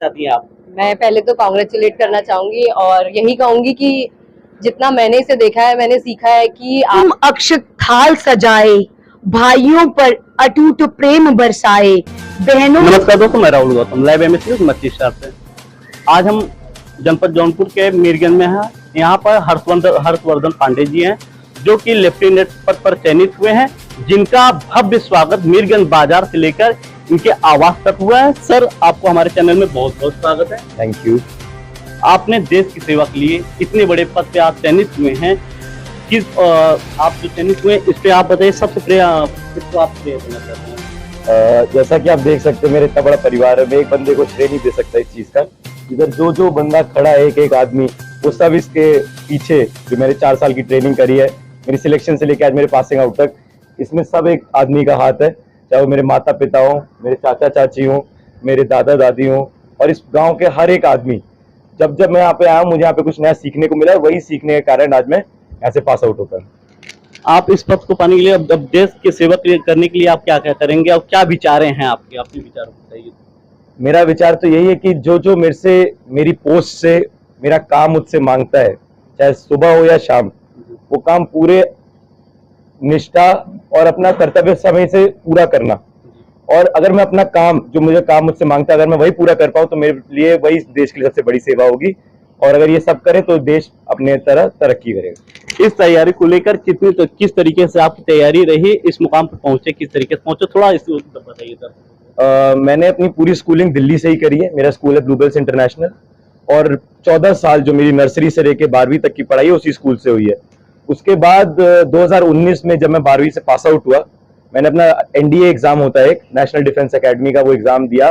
चाहती हैं आप? मैं पहले तो कांग्रेचुलेट करना चाहूंगी और यही कहूंगी कि जितना मैंने इसे देखा है, मैंने सीखा है कि तुम अक्षत थाल सजाए, भाइयों पर अटूट प्रेम बरसाए, बहनों। नमस्कार दोस्तों, मैं राहुल गौतम, लाइव एमएससी मच्छी शहर से। आज हम जनपद जौनपुर के मीरगंज में हैं। यहाँ पर हर्षवर्धन पांडे जी हैं, जो कि लेफ्टिनेंट पद पर चयनित हुए हैं, जिनका भव्य स्वागत मीरगंज बाजार से लेकर इनके आवास तक हुआ है। सर, आपको हमारे चैनल में बहुत बहुत स्वागत है। Thank you. आपने देश की सेवा के लिए इतने बड़े पद पे आप चयनित हुए हैं, किस आप जो चयनित हुए इस पे आप बताइए। सबसे किसको आप प्रेय देना चाहते हैं? जैसा कि आप देख सकते हैं, मेरे इतना बड़ा परिवार है, मैं एक बंदे को श्रेय नहीं दे सकता इस चीज का। इधर जो बंदा खड़ा है, एक आदमी, वो सब इसके पीछे जो मैंने 4 साल की ट्रेनिंग करी है, मेरी सिलेक्शन से लेकर आज मेरे पासिंग आउट तक, इसमें सब एक आदमी का हाथ है। चाहे वो मेरे माता पिता हो, मेरे चाचा चाची हो, मेरे दादा दादी हो, और इस गांव के हर एक आदमी। जब मैं यहाँ पे आया, मुझे यहाँ पे कुछ नया सीखने को मिला, वही सीखने के कारण आज मैं ऐसे पास आउट होता हूँ। आप इस पद को पाने के लिए, अब देश की सेवा करने के लिए आप क्या क्या करेंगे और क्या विचारें हैं आपके? अपने विचार बताइए। मेरा विचार तो यही है कि जो मेरे से, मेरी पोस्ट से मेरा काम मुझसे मांगता है, चाहे सुबह हो या शाम, वो काम पूरे निष्ठा और अपना कर्तव्य समय से पूरा करना। और अगर मैं अपना काम, जो मुझे काम मुझसे मांगता है, अगर मैं वही पूरा कर पाऊँ, तो मेरे लिए वही देश के लिए सबसे बड़ी सेवा होगी। और अगर ये सब करें तो देश अपने तरह तरक्की करेगा। इस तैयारी को लेकर किस तरीके से आपकी तैयारी रही, इस मुकाम पर पहुंचे, किस तरीके से पहुंचे, थोड़ा इस बताइए सर। मैंने अपनी पूरी स्कूलिंग दिल्ली से ही करी है। मेरा स्कूल है ब्लूबेल्स इंटरनेशनल, और 14 साल जो मेरी नर्सरी से लेकर 12वीं तक की पढ़ाई उसी स्कूल से हुई है। उसके बाद 2019 में जब मैं 12वीं से पास आउट हुआ, मैंने अपना NDA एग्जाम होता है, एक नेशनल डिफेंस एकेडमी का, वो एग्जाम दिया।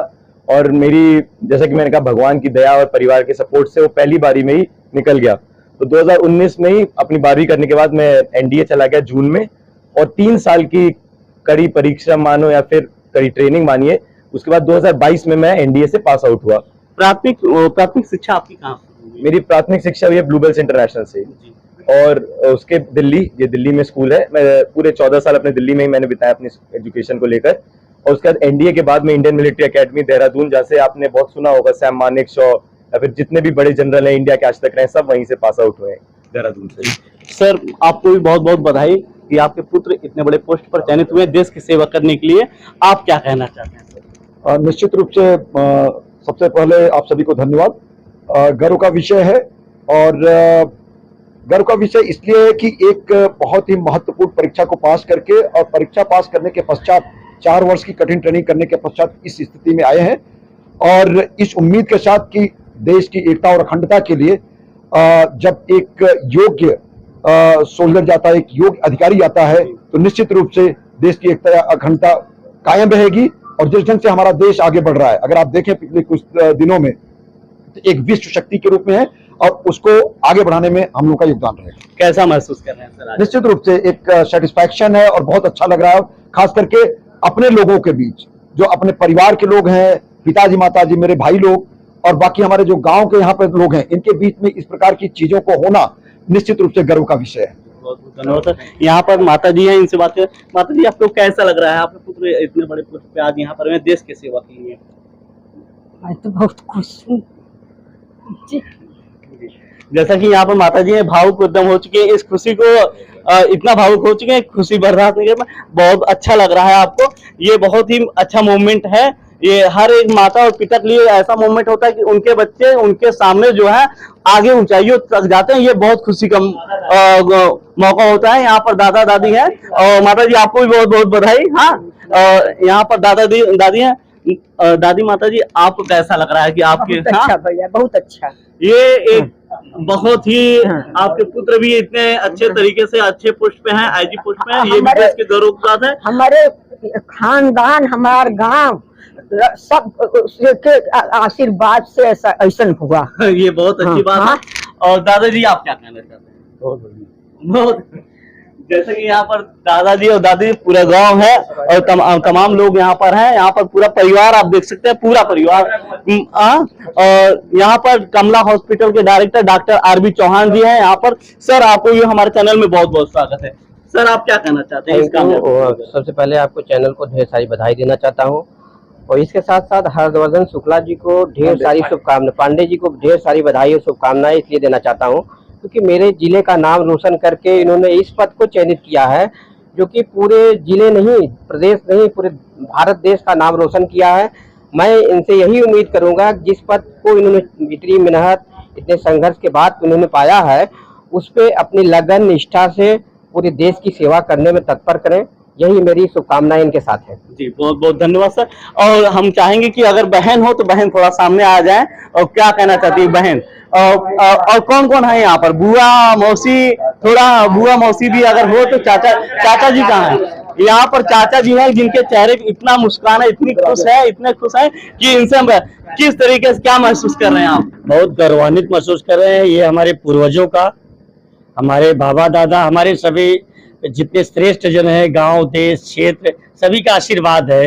और मेरी, जैसा कि मैंने कहा, भगवान की दया और परिवार के सपोर्ट से वो पहली बारी में ही निकल गया। तो 2019 में ही अपनी 12वीं करने के बाद मैं NDA चला गया जून में, और 3 साल की कड़ी परीक्षा मानो या फिर कड़ी ट्रेनिंग मानिए, उसके बाद 2022 में मैं NDA से पास आउट हुआ। प्राथमिक शिक्षा आपकी कहाँ से हुई? मेरी प्राथमिक शिक्षा हुई है ब्लूबेल्स इंटरनेशनल से, और उसके दिल्ली में स्कूल है। मैं पूरे 14 साल अपने दिल्ली में ही मैंने बिताया अपनी एजुकेशन को लेकर। और उसके बाद NDA के बाद में इंडियन मिलिट्री एकेडमी देहरादून, जैसे आपने बहुत सुना होगा, सैम मानेकशॉ या फिर जितने भी बड़े जनरल हैं इंडिया के आज तक रहे, सब वहीं से पास आउट हुए हैं, देहरादून से। सर, आपको भी बहुत बहुत बधाई कि आपके पुत्र इतने बड़े पोस्ट पर चयनित हुए देश की सेवा करने के लिए। आप क्या कहना चाहते हैं? निश्चित रूप से सबसे पहले आप सभी को धन्यवाद। गर्व का विषय है, और गर्व का विषय इसलिए है कि एक बहुत ही महत्वपूर्ण परीक्षा को पास करके, और परीक्षा पास करने के पश्चात 4 वर्ष की कठिन ट्रेनिंग करने के पश्चात इस स्थिति में आए हैं। और इस उम्मीद के साथ कि देश की एकता और अखंडता के लिए जब एक योग्य सोल्जर जाता है, एक योग्य अधिकारी जाता है, तो निश्चित रूप से देश की एकता या अखंडता कायम रहेगी। और जिस ढंग से हमारा देश आगे बढ़ रहा है, अगर आप देखें पिछले कुछ दिनों में, तो एक विश्व शक्ति के रूप में है, और उसको आगे बढ़ाने में हम लोग का योगदान रहेगा। कैसा महसूस कर रहे हैं सर? निश्चित रूप से एक सेटिस्फैक्शन है, और बहुत अच्छा लग रहा है, खास करके अपने लोगों के बीच, जो अपने परिवार के लोग हैं, पिताजी माताजी, मेरे भाई लोग, और बाकी हमारे जो गांव के यहाँ पे लोग हैं, इनके बीच में इस प्रकार की चीजों को होना निश्चित रूप से गर्व का विषय है। बहुत बहुत धन्यवाद सर। यहाँ पर माता जी हैं, इनसे बात करें। माता जी, आपको कैसा लग रहा है, आपके पुत्र इतने बड़े पोस्ट पे आज यहाँ पर हैं देश की सेवा के लिए? मैं तो बहुत खुश हूँ। जैसा कि यहाँ पर माता जी हैं, भावुक एकदम हो चुके हैं, इस खुशी को इतना भावुक हो चुके हैं, खुशी बर्दाश्त नहीं कर। बहुत अच्छा लग रहा है आपको, ये बहुत ही अच्छा मोमेंट है। ये हर एक माता और पिता के लिए ऐसा मोमेंट होता है कि उनके बच्चे उनके सामने जो है आगे ऊंचाइयों तक जाते हैं। ये बहुत खुशी का मौका होता है। यहाँ पर दादा दादी हैं, और माता जी आपको भी बहुत बहुत बधाई। हाँ, यहाँ पर दादी हैं। दादी, माता जी, आपको कैसा लग रहा है कि आपके? बहुत अच्छा भैया, बहुत अच्छा। ये एक बहुत ही आपके पुत्र भी इतने अच्छे तरीके से अच्छे पोस्ट पे हैं, IG पोस्ट पे हैं, ये भी देश के गौरव की बात है। हमारे खानदान, हमारा गांव सब के आशीर्वाद से ऐसा हुआ। ये बहुत अच्छी बात है। और दादाजी, आप क्या कहना चाहते हैं? जैसे कि यहाँ पर दादाजी और दादी, पूरा गांव है, और तमाम लोग यहाँ पर हैं। यहाँ पर पूरा परिवार आप देख सकते हैं, पूरा परिवार। और यहाँ पर कमला हॉस्पिटल के डायरेक्टर डॉक्टर RB चौहान जी हैं यहाँ पर। सर, आपको भी हमारे चैनल में बहुत बहुत स्वागत है। सर, आप क्या कहना चाहते हैं इस काम में? सबसे पहले आपको चैनल को ढेर सारी बधाई देना चाहता हूँ, और इसके साथ साथ हर्षवर्धन शुक्ला जी को ढेर सारी शुभकामनाएं, पांडे जी को ढेर सारी बधाई और शुभकामनाएं इसलिए देना चाहता हूं क्योंकि मेरे जिले का नाम रोशन करके इन्होंने इस पद को चयनित किया है जो कि पूरे जिले नहीं, प्रदेश नहीं, पूरे भारत देश का नाम रोशन किया है। मैं इनसे यही उम्मीद करूंगा जिस पद को इन्होंने इतनी मेहनत, इतने संघर्ष के बाद उन्होंने पाया है, उस पे अपनी लगन निष्ठा से पूरे देश की सेवा करने में तत्पर करें। यही मेरी शुभकामनाएं इनके साथ है। जी बहुत बहुत धन्यवाद सर। और हम चाहेंगे कि अगर बहन हो तो बहन थोड़ा सामने आ जाए और क्या कहना चाहती है बहन, और कौन कौन है यहाँ पर, बुआ मौसी, थोड़ा बुआ मौसी भी अगर हो तो चाचा जी कहाँ हैं? यहाँ पर चाचा जी हैं जिनके चेहरे पे इतना मुस्कान है, इतने खुश है कि इनसे हम किस तरीके से क्या महसूस कर रहे हैं आप? बहुत गौरवान्वित महसूस कर रहे हैं। ये हमारे पूर्वजों का, हमारे बाबा दादा, हमारे सभी जितने श्रेष्ठ जन है, गांव देश क्षेत्र, सभी का आशीर्वाद है।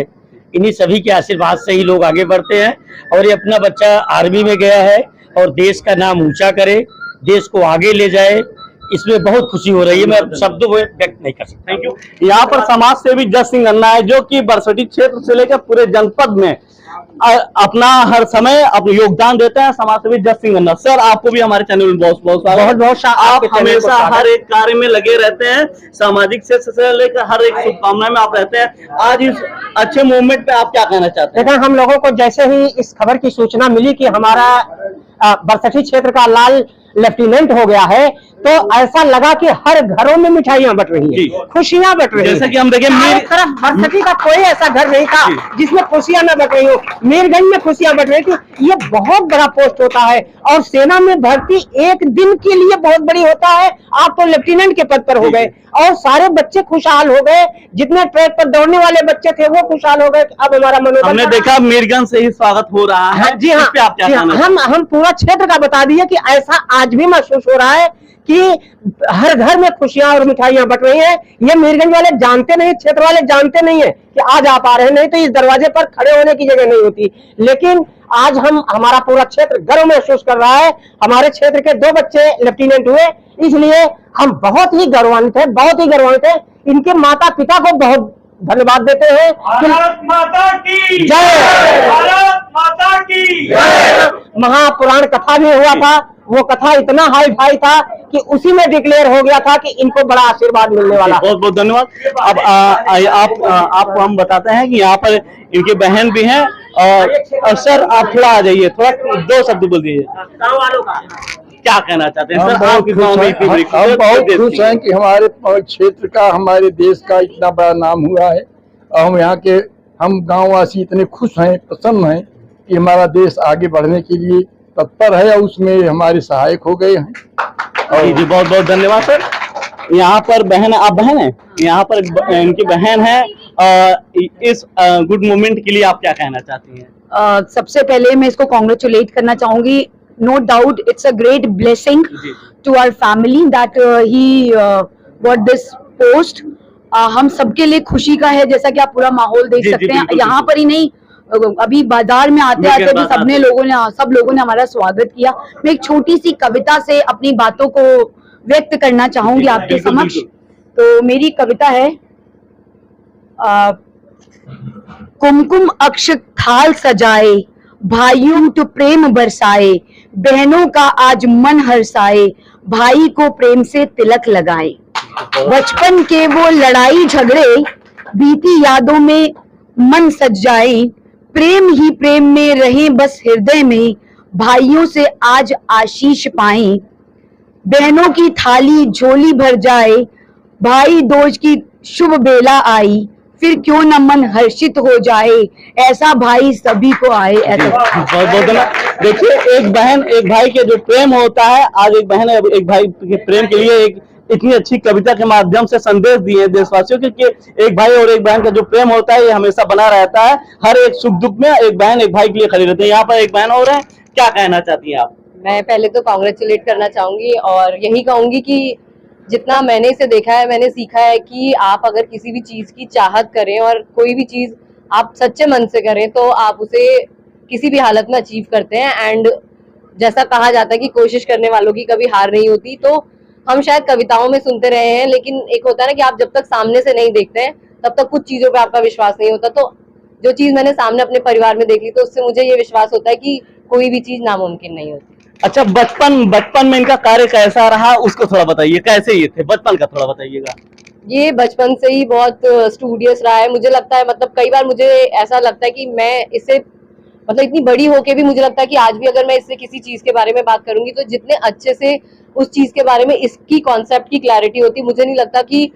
इन्हीं सभी के आशीर्वाद से ही लोग आगे बढ़ते हैं और ये अपना बच्चा आर्मी में गया है और देश का नाम ऊंचा करे, देश को आगे ले जाए, इसमें बहुत खुशी हो रही है। मैं शब्दों में व्यक्त नहीं कर सकता। Thank you. यहाँ पर समाज सेवी जस सिंह अन्ना है जो कि बरसठी क्षेत्र से लेकर पूरे जनपद में अपना हर समय अपना योगदान देते हैं, समाज सेवी जस सिंह अन्ना। सर आपको भी हमारे चैनल में बहुत बहुत स्वागत। आप हमेशा हर एक कार्य में लगे रहते हैं, सामाजिक क्षेत्र से लेकर हर एक शुभकामनाएं में आप रहते हैं। आज इस अच्छे मूवमेंट पे आप क्या कहना चाहते हैं? देखा, हम लोगों को जैसे ही इस खबर की सूचना मिली कि हमारा बरसठी क्षेत्र का लाल लेफ्टिनेंट हो गया है तो ऐसा लगा कि हर घरों में मिठाइयां बट रही हैं, खुशियां बट रही हैं। जैसे कि हम देखें तरफ बरसठी का कोई ऐसा घर नहीं था जिसमें खुशियां न बट रही हो। मीरगंज में खुशियां बट रही थी। ये बहुत बड़ा पोस्ट होता है और सेना में भर्ती एक दिन के लिए बहुत बड़ी होता है। आप तो लेफ्टिनेंट के पद पर हो गए और सारे बच्चे खुशहाल हो गए। जितने ट्रैक पर दौड़ने वाले बच्चे थे वो खुशहाल हो गए। अब हमारा मनोबल, हमने देखा मीरगंज से ही स्वागत हो रहा है। जी हाँ, हम पूरा क्षेत्र का बता दिए कि ऐसा आज भी महसूस हो रहा है कि हर घर में खुशियां और मिठाइयां बट रही हैं। ये मीरगंज वाले जानते नहीं, क्षेत्र वाले जानते नहीं है कि आज आप आ रहे हैं, नहीं तो इस दरवाजे पर खड़े होने की जगह नहीं होती। लेकिन आज हमारा पूरा क्षेत्र गर्व महसूस कर रहा है। हमारे क्षेत्र के 2 बच्चे लेफ्टिनेंट हुए, इसलिए हम बहुत ही गौरवान्वित हैं, बहुत ही गौरवान्वित हैं। इनके माता पिता को बहुत धन्यवाद देते हैं। भारत माता की जय, भारत माता की जय। महापुराण कथा भी हुआ था, वो कथा इतना हाई फाई था कि उसी में डिक्लेयर हो गया था कि इनको बड़ा आशीर्वाद मिलने वाला। बहुत बहुत धन्यवाद। अब आपको हम बताते हैं कि यहाँ पर इनकी बहन भी हैं और सर आप थोड़ा आ जाइए, थोड़ा 2 शब्द बोल दीजिए, क्या कहना चाहते हैं सर? हम बहुत खुश हैं कि हमारे क्षेत्र का, हमारे देश का इतना बड़ा नाम हुआ है। हम यहाँ के हम गांववासी इतने खुश हैं, प्रसन्न हैं कि हमारा देश आगे बढ़ने के लिए तत्पर है और उसमें हमारे सहायक हो गए हैं। जी बहुत बहुत धन्यवाद सर। यहाँ पर बहन, आप बहन हैं, यहाँ पर इनकी बहन है। इस गुड मोमेंट के लिए आप क्या कहना चाहती हैं? सबसे पहले मैं इसको कॉन्ग्रेचुलेट करना चाहूंगी। No doubt it's a great blessing to our family that he got this post. हम सबके लिए खुशी का है, जैसा कि आप पूरा माहौल देख सकते हैं। यहाँ पर ही नहीं, अभी बाजार में आते आते भी सब लोगों ने हमारा स्वागत किया। मैं एक छोटी सी कविता से अपनी बातों को व्यक्त करना चाहूंगी आपके समक्ष। तो मेरी कविता है, कुमकुम अक्ष थाल सजाए, भाइयों तो प्रेम बरसाए, बहनों का आज मन हर्षाए, भाई को प्रेम से तिलक लगाए। बचपन के वो लड़ाई झगड़े बीती यादों में मन सज जाए, प्रेम ही प्रेम में रहे बस हृदय में, भाइयों से आज आशीष पाएं। बहनों की थाली झोली भर जाए, भाई दूज की शुभ बेला आई, फिर क्यों न मन हर्षित हो जाए, ऐसा भाई सभी को आए। ऐसा बहुत बहुत धन्यवाद। देखिए, एक बहन एक भाई के जो प्रेम होता है, आज एक बहन एक भाई के प्रेम के लिए एक इतनी अच्छी कविता के माध्यम से संदेश दिए देशवासियों के कि एक भाई और एक बहन का जो प्रेम होता है ये हमेशा बना रहता है। हर एक सुख दुख में एक बहन एक भाई के लिए खड़ी रहती है। यहाँ पर एक बहन और है, क्या कहना चाहती हैं आप? मैं पहले तो कांग्रेचुलेट करना चाहूंगी और यही कहूंगी कि जितना मैंने इसे देखा है, मैंने सीखा है कि आप अगर किसी भी चीज की चाहत करें और कोई भी चीज आप सच्चे मन से करें तो आप उसे किसी भी हालत में अचीव करते हैं। एंड जैसा कहा जाता है कि कोशिश करने वालों की कभी हार नहीं होती, तो हम शायद कविताओं में सुनते रहे हैं, लेकिन एक होता है ना कि आप जब तक सामने से नहीं देखते हैं तब तक कुछ चीजों पे आपका विश्वास नहीं होता। तो जो चीज मैंने सामने अपने परिवार में देख ली तो उससे मुझे ये विश्वास होता है कि कोई भी चीज नामुमकिन नहीं होती। अच्छा, बचपन में इनका कार्य कैसा रहा उसको थोड़ा बताइए, कैसे ये थे बचपन का थोड़ा बताइएगा। ये बचपन से ही बहुत स्टूडियस रहा है। मुझे लगता है मतलब कई बार मुझे ऐसा लगता है कि मैं इससे मतलब इतनी बड़ी होके भी मुझे लगता है कि आज भी अगर मैं इससे किसी चीज के बारे में बात करूंगी तो जितने अच्छे से उस चीज के बारे में इसकी कॉन्सेप्ट की क्लैरिटी होती, मुझे नहीं लगता कि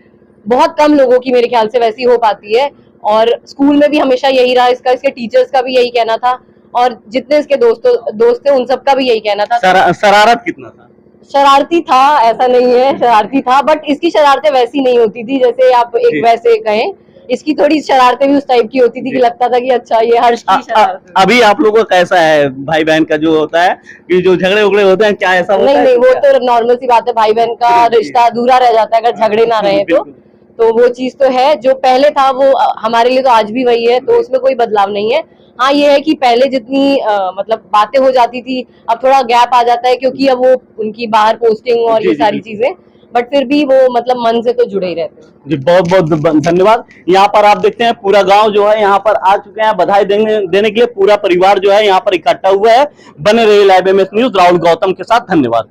बहुत कम लोगों की मेरे ख्याल से वैसी हो पाती है। और स्कूल में भी हमेशा यही रहा इसका, इसके टीचर्स का भी यही कहना था और जितने इसके दोस्त थे उन सबका भी यही कहना था। शरारत कितना था? शरारती था, ऐसा नहीं है, शरारती था, बट इसकी शरारतें वैसी नहीं होती थी जैसे आप एक वैसे कहें। इसकी थोड़ी शरारतें भी उस टाइप की होती थी कि लगता था कि अच्छा ये हर्ष की शरारत है। अभी आप लोगों का कैसा है भाई बहन का जो होता है कि जो झगड़े उगड़े होते हैं, क्या ऐसा होता है? नहीं, वो तो नॉर्मल सी बात है, भाई बहन का रिश्ता अधूरा रह जाता है अगर झगड़े ना रहे तो वो चीज तो है। जो पहले था वो हमारे लिए तो आज भी वही है, तो उसमें कोई बदलाव नहीं है। हाँ, ये है कि पहले जितनी मतलब बातें हो जाती थी अब थोड़ा गैप आ जाता है क्योंकि अब वो उनकी बाहर पोस्टिंग और ये सारी चीजें, बट फिर भी वो मतलब मन से तो जुड़े ही रहते हैं। जी, बहुत बहुत धन्यवाद। यहाँ पर आप देखते हैं पूरा गांव जो है यहाँ पर आ चुके हैं बधाई देने के लिए। पूरा परिवार जो है यहाँ पर इकट्ठा हुआ है। बने रहिए live MS news, Rahul Gautam के साथ। धन्यवाद।